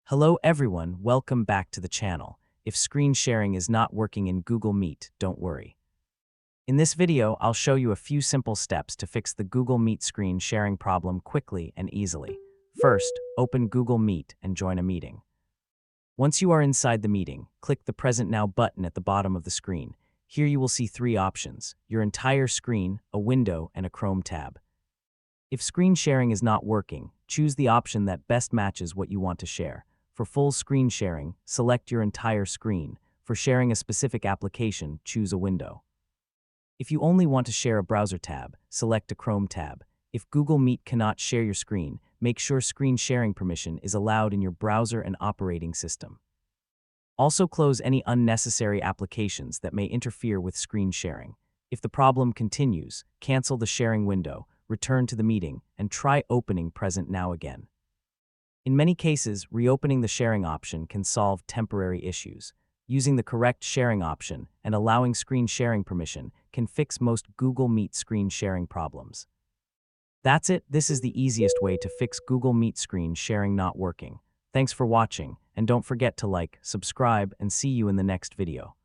Hello everyone, welcome back to the channel. If screen sharing is not working in Google Meet, don't worry. In this video, I'll show you a few simple steps to fix the Google Meet screen sharing problem quickly and easily. First, open Google Meet and join a meeting. Once you are inside the meeting, click the Present Now button at the bottom of the screen. Here you will see three options: your entire screen, a window, and a Chrome tab. If screen sharing is not working, choose the option that best matches what you want to share. For full screen sharing, select your entire screen. For sharing a specific application, choose a window. If you only want to share a browser tab, select a Chrome tab. If Google Meet cannot share your screen, make sure screen sharing permission is allowed in your browser and operating system. Also close any unnecessary applications that may interfere with screen sharing. If the problem continues, cancel the sharing window, return to the meeting, and try opening Present Now again. In many cases, reopening the sharing option can solve temporary issues. Using the correct sharing option and allowing screen sharing permission can fix most Google Meet screen sharing problems. That's it. This is the easiest way to fix Google Meet screen sharing not working. Thanks for watching, and don't forget to like, subscribe, and see you in the next video.